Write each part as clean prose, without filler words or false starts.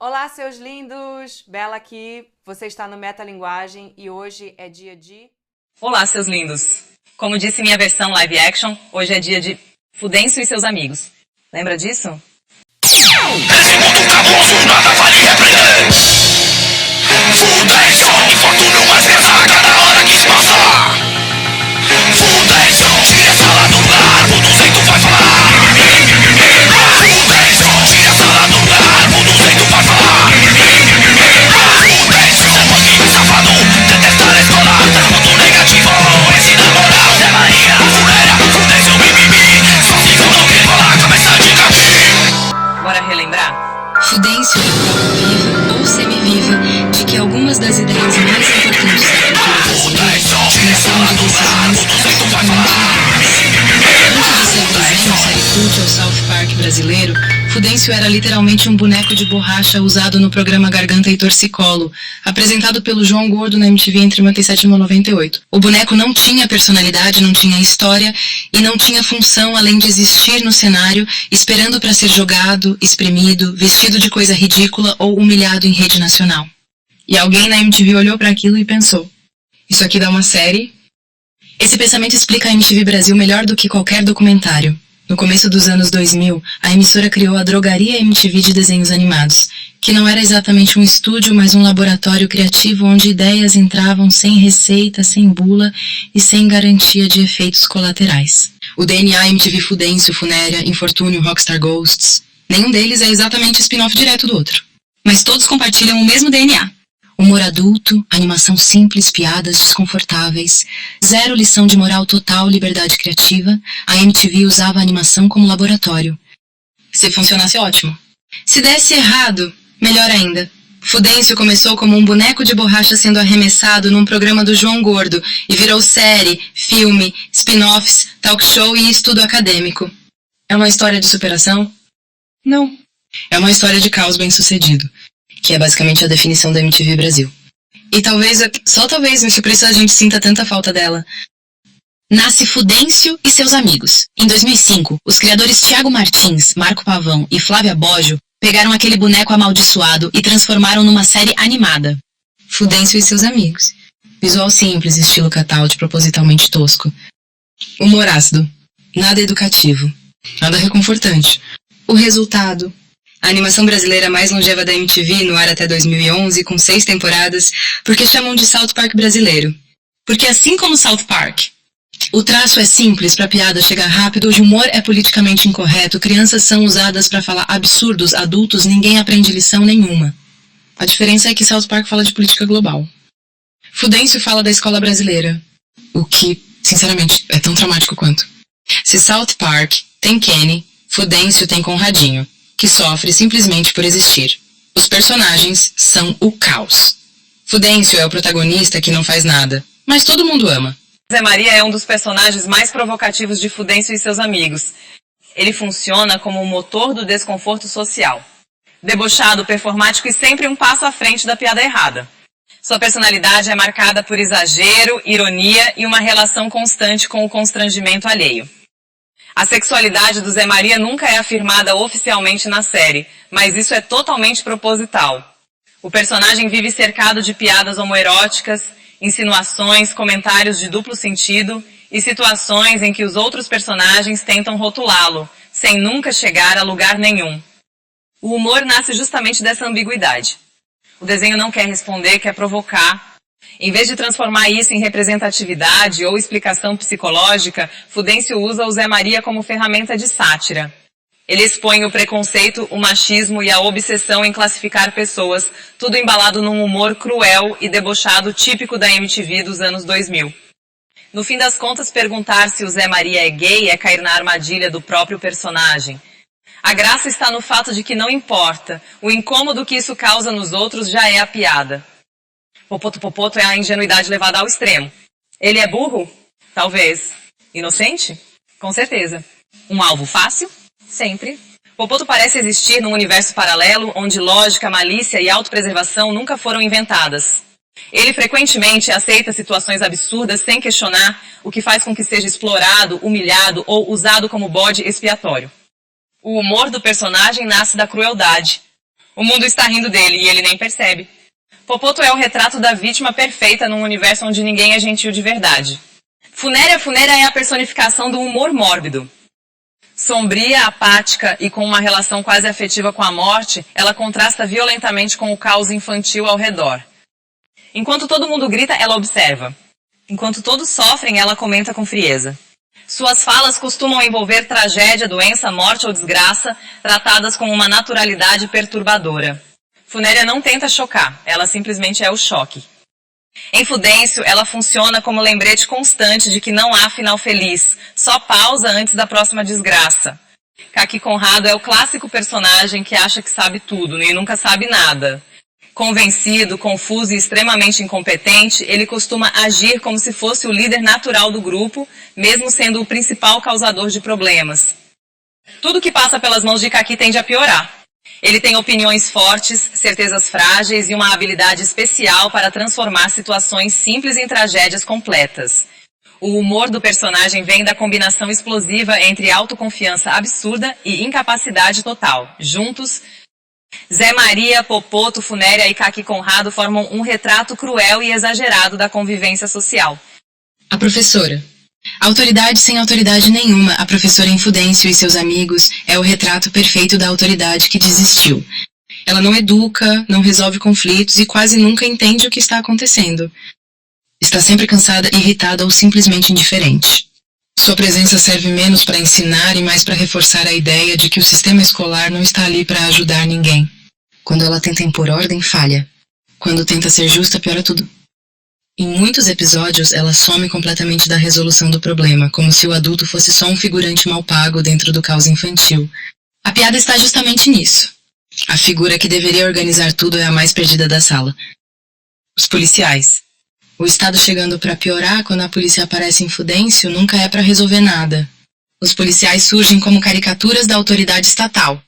Olá, seus lindos! Bela aqui, você está no Metalinguagem e hoje é dia de... Olá, seus lindos! Como disse minha versão live action, hoje é dia de Fudêncio e seus amigos. Lembra disso? Nesse mundo cabuloso nada vale repreender. Fudêncio, infortúnio, mas ressaca na hora que passar. Fudêncio, tira a sala do lar, o 200 vai falar. Fudêncio, tira a sala do lar, o 200 vai falar. Fudêncio, seu bandido safado, detesta a escola, tá muito negativo, ensina moral. Zé Maria, fuleira, Fudêncio, mimimi, só se for no que falar, cabeça de capim. Bora relembrar? Fudêncio é a prova viva ou semiviva de que algumas das ideias mais importantes da cultura brasileira nasceram de decisões absolutamente erradas. Antes de ser desenho, série cult ou South Park brasileiro, Fudêncio era literalmente um boneco de borracha usado no programa Garganta e Torcicolo, apresentado pelo João Gordo na MTV entre 97 e 98. O boneco não tinha personalidade, não tinha história e não tinha função além de existir no cenário, esperando para ser jogado, espremido, vestido de coisa ridícula ou humilhado em rede nacional. E alguém na MTV olhou para aquilo e pensou: isso aqui dá uma série? Esse pensamento explica a MTV Brasil melhor do que qualquer documentário. No começo dos anos 2000, a emissora criou a Drogaria MTV de desenhos animados, que não era exatamente um estúdio, mas um laboratório criativo onde ideias entravam sem receita, sem bula e sem garantia de efeitos colaterais. O DNA MTV Fudêncio, Funéria, Infortúnio, Rockstar Ghosts, nenhum deles é exatamente spin-off direto do outro. Mas todos compartilham o mesmo DNA. Humor adulto, animação simples, piadas desconfortáveis, zero lição de moral total, liberdade criativa, a MTV usava a animação como laboratório. Se funcionasse, ótimo. Se desse errado, melhor ainda. Fudêncio começou como um boneco de borracha sendo arremessado num programa do João Gordo e virou série, filme, spin-offs, talk show e estudo acadêmico. É uma história de superação? Não. É uma história de caos bem-sucedido, que é basicamente a definição da MTV Brasil. E talvez, só talvez, por isso a gente sinta tanta falta dela. Nasce Fudêncio e seus amigos. Em 2005, os criadores Thiago Martins, Marco Pavão e Flávia Boggio pegaram aquele boneco amaldiçoado e transformaram numa série animada. Fudêncio e seus amigos. Visual simples, estilo cut-out, propositalmente tosco. Humor ácido. Nada educativo. Nada reconfortante. O resultado: a animação brasileira mais longeva da MTV, no ar até 2011, com 6 temporadas, porque chamam de South Park brasileiro. Porque assim como South Park, o traço é simples para a piada chegar rápido, o humor é politicamente incorreto, crianças são usadas para falar absurdos, adultos ninguém aprende lição nenhuma. A diferença é que South Park fala de política global. Fudêncio fala da escola brasileira, o que, sinceramente, é tão traumático quanto. Se South Park tem Kenny, Fudêncio tem Conradinho, que sofre simplesmente por existir. Os personagens são o caos. Fudêncio é o protagonista que não faz nada, mas todo mundo ama. Zé Maria é um dos personagens mais provocativos de Fudêncio e seus amigos. Ele funciona como o motor do desconforto social. Debochado, performático e sempre um passo à frente da piada errada. Sua personalidade é marcada por exagero, ironia e uma relação constante com o constrangimento alheio. A sexualidade do Zé Maria nunca é afirmada oficialmente na série, mas isso é totalmente proposital. O personagem vive cercado de piadas homoeróticas, insinuações, comentários de duplo sentido e situações em que os outros personagens tentam rotulá-lo, sem nunca chegar a lugar nenhum. O humor nasce justamente dessa ambiguidade. O desenho não quer responder, quer provocar. Em vez de transformar isso em representatividade ou explicação psicológica, Fudêncio usa o Zé Maria como ferramenta de sátira. Ele expõe o preconceito, o machismo e a obsessão em classificar pessoas, tudo embalado num humor cruel e debochado típico da MTV dos anos 2000. No fim das contas, perguntar se o Zé Maria é gay é cair na armadilha do próprio personagem. A graça está no fato de que não importa, o incômodo que isso causa nos outros já é a piada. Popoto Popoto é a ingenuidade levada ao extremo. Ele é burro? Talvez. Inocente? Com certeza. Um alvo fácil? Sempre. Popoto parece existir num universo paralelo onde lógica, malícia e autopreservação nunca foram inventadas. Ele frequentemente aceita situações absurdas sem questionar, o que faz com que seja explorado, humilhado ou usado como bode expiatório. O humor do personagem nasce da crueldade. O mundo está rindo dele e ele nem percebe. Popoto é o retrato da vítima perfeita num universo onde ninguém é gentil de verdade. Funéria é a personificação do humor mórbido. Sombria, apática e com uma relação quase afetiva com a morte, ela contrasta violentamente com o caos infantil ao redor. Enquanto todo mundo grita, ela observa. Enquanto todos sofrem, ela comenta com frieza. Suas falas costumam envolver tragédia, doença, morte ou desgraça, tratadas com uma naturalidade perturbadora. Funéria não tenta chocar, ela simplesmente é o choque. Em Fudêncio, ela funciona como lembrete constante de que não há final feliz, só pausa antes da próxima desgraça. Kaki Conrado é o clássico personagem que acha que sabe tudo e nunca sabe nada. Convencido, confuso e extremamente incompetente, ele costuma agir como se fosse o líder natural do grupo, mesmo sendo o principal causador de problemas. Tudo que passa pelas mãos de Kaki tende a piorar. Ele tem opiniões fortes, certezas frágeis e uma habilidade especial para transformar situações simples em tragédias completas. O humor do personagem vem da combinação explosiva entre autoconfiança absurda e incapacidade total. Juntos, Zé Maria, Popoto, Funéria e Kaki Conrado formam um retrato cruel e exagerado da convivência social. A professora. Autoridade sem autoridade nenhuma, a professora em Fudêncio e seus amigos é o retrato perfeito da autoridade que desistiu. Ela não educa, não resolve conflitos e quase nunca entende o que está acontecendo. Está sempre cansada, irritada ou simplesmente indiferente. Sua presença serve menos para ensinar e mais para reforçar a ideia de que o sistema escolar não está ali para ajudar ninguém. Quando ela tenta impor ordem, falha. Quando tenta ser justa, piora tudo. Em muitos episódios, ela some completamente da resolução do problema, como se o adulto fosse só um figurante mal pago dentro do caos infantil. A piada está justamente nisso. A figura que deveria organizar tudo é a mais perdida da sala. Os policiais. O estado chegando para piorar quando a polícia aparece em Fudêncio nunca é para resolver nada. Os policiais surgem como caricaturas da autoridade estatal.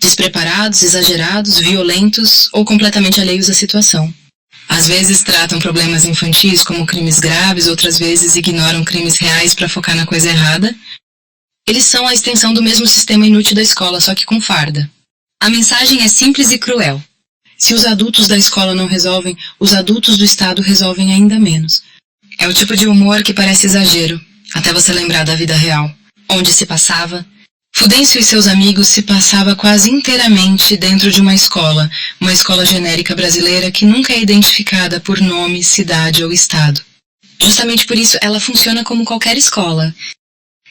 Despreparados, exagerados, violentos ou completamente alheios à situação. Às vezes tratam problemas infantis como crimes graves, outras vezes ignoram crimes reais para focar na coisa errada. Eles são a extensão do mesmo sistema inútil da escola, só que com farda. A mensagem é simples e cruel. Se os adultos da escola não resolvem, os adultos do estado resolvem ainda menos. É o tipo de humor que parece exagero, até você lembrar da vida real. Onde se passava? Fudêncio e seus amigos se passava quase inteiramente dentro de uma escola genérica brasileira que nunca é identificada por nome, cidade ou estado. Justamente por isso ela funciona como qualquer escola.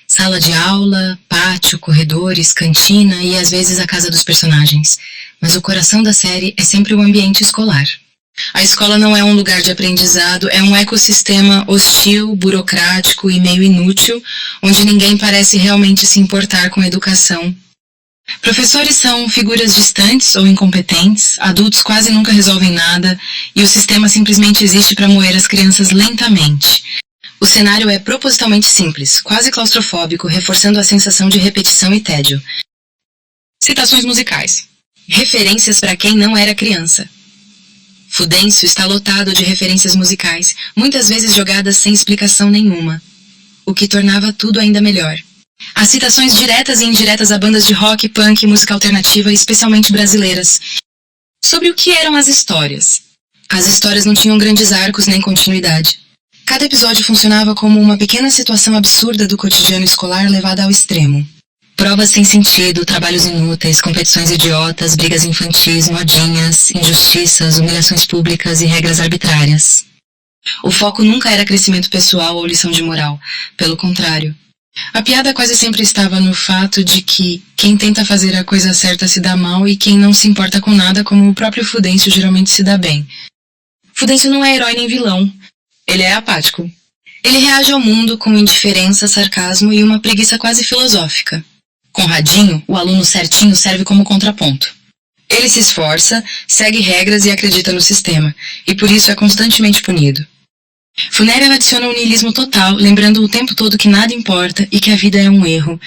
Sala de aula, pátio, corredores, cantina e às vezes a casa dos personagens. Mas o coração da série é sempre o ambiente escolar. A escola não é um lugar de aprendizado, é um ecossistema hostil, burocrático e meio inútil, onde ninguém parece realmente se importar com a educação. Professores são figuras distantes ou incompetentes, adultos quase nunca resolvem nada, e o sistema simplesmente existe para moer as crianças lentamente. O cenário é propositalmente simples, quase claustrofóbico, reforçando a sensação de repetição e tédio. Citações musicais. Referências para quem não era criança. Fudêncio está lotado de referências musicais, muitas vezes jogadas sem explicação nenhuma, o que tornava tudo ainda melhor. Há citações diretas e indiretas a bandas de rock, punk e música alternativa, especialmente brasileiras. Sobre o que eram as histórias? As histórias não tinham grandes arcos nem continuidade. Cada episódio funcionava como uma pequena situação absurda do cotidiano escolar levada ao extremo. Provas sem sentido, trabalhos inúteis, competições idiotas, brigas infantis, modinhas, injustiças, humilhações públicas e regras arbitrárias. O foco nunca era crescimento pessoal ou lição de moral. Pelo contrário. A piada quase sempre estava no fato de que quem tenta fazer a coisa certa se dá mal e quem não se importa com nada, como o próprio Fudêncio, geralmente se dá bem. Fudêncio não é herói nem vilão. Ele é apático. Ele reage ao mundo com indiferença, sarcasmo e uma preguiça quase filosófica. Conradinho, o aluno certinho, serve como contraponto. Ele se esforça, segue regras e acredita no sistema, e por isso é constantemente punido. Funéria adiciona um niilismo total, lembrando o tempo todo que nada importa e que a vida é um erro.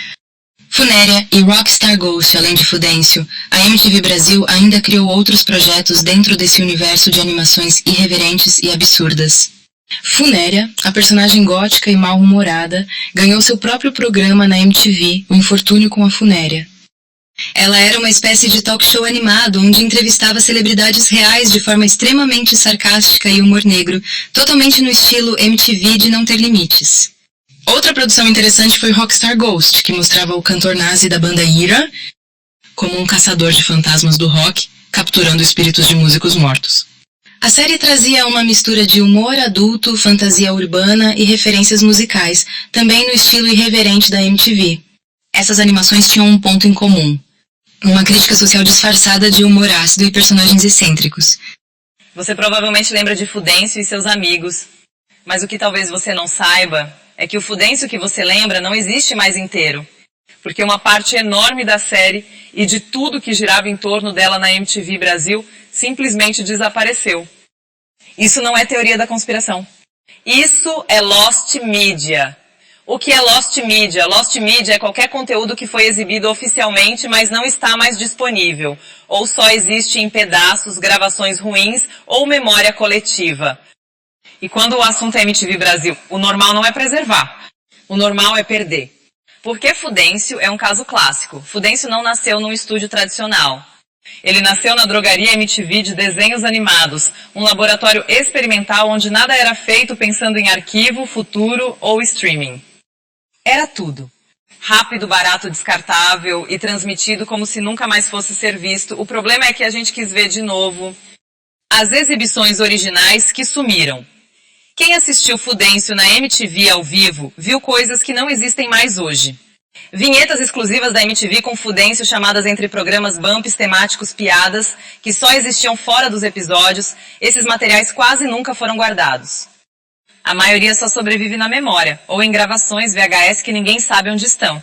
Funéria e Rockstar Ghost, além de Fudêncio, a MTV Brasil ainda criou outros projetos dentro desse universo de animações irreverentes e absurdas. Funéria, a personagem gótica e mal-humorada, ganhou seu próprio programa na MTV, O Infortúnio com a Funéria. Ela era uma espécie de talk show animado, onde entrevistava celebridades reais de forma extremamente sarcástica e humor negro, totalmente no estilo MTV de não ter limites. Outra produção interessante foi Rockstar Ghost, que mostrava o cantor nazi da banda Ira como um caçador de fantasmas do rock, capturando espíritos de músicos mortos. A série trazia uma mistura de humor adulto, fantasia urbana e referências musicais, também no estilo irreverente da MTV. Essas animações tinham um ponto em comum: uma crítica social disfarçada de humor ácido e personagens excêntricos. Você provavelmente lembra de Fudêncio e seus amigos, mas o que talvez você não saiba é que o Fudêncio que você lembra não existe mais inteiro, porque uma parte enorme da série e de tudo que girava em torno dela na MTV Brasil simplesmente desapareceu. Isso não é teoria da conspiração. Isso é Lost Media. O que é Lost Media? Lost Media é qualquer conteúdo que foi exibido oficialmente, mas não está mais disponível, ou só existe em pedaços, gravações ruins ou memória coletiva. E quando o assunto é MTV Brasil, o normal não é preservar, o normal é perder. Porque Fudêncio é um caso clássico. Fudêncio não nasceu num estúdio tradicional. Ele nasceu na drogaria MTV de desenhos animados, um laboratório experimental onde nada era feito pensando em arquivo, futuro ou streaming. Era tudo. Rápido, barato, descartável e transmitido como se nunca mais fosse ser visto. O problema é que a gente quis ver de novo as exibições originais que sumiram. Quem assistiu Fudêncio na MTV ao vivo viu coisas que não existem mais hoje. Vinhetas exclusivas da MTV com Fudêncio chamadas entre programas bumps, temáticos, piadas, que só existiam fora dos episódios. Esses materiais quase nunca foram guardados. A maioria só sobrevive na memória, ou em gravações VHS que ninguém sabe onde estão.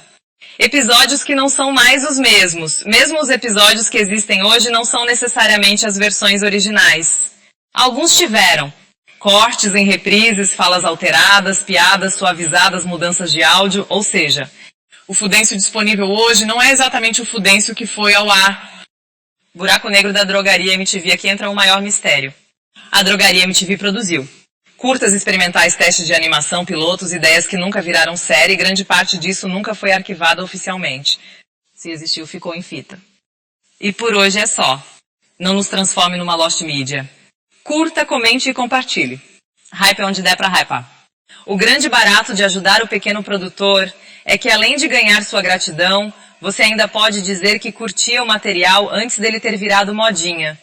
Episódios que não são mais os mesmos. Mesmo os episódios que existem hoje não são necessariamente as versões originais. Alguns tiveram cortes em reprises, falas alteradas, piadas suavizadas, mudanças de áudio, ou seja, o Fudêncio disponível hoje não é exatamente o Fudêncio que foi ao ar. Buraco negro da drogaria MTV, aqui entra o maior mistério. A drogaria MTV produziu curtas experimentais, testes de animação, pilotos, ideias que nunca viraram série, e grande parte disso nunca foi arquivada oficialmente. Se existiu, ficou em fita. E por hoje é só. Não nos transforme numa Lost Media. Curta, comente e compartilhe. Hype é onde der pra hypar. O grande barato de ajudar o pequeno produtor é que, além de ganhar sua gratidão, você ainda pode dizer que curtia o material antes dele ter virado modinha.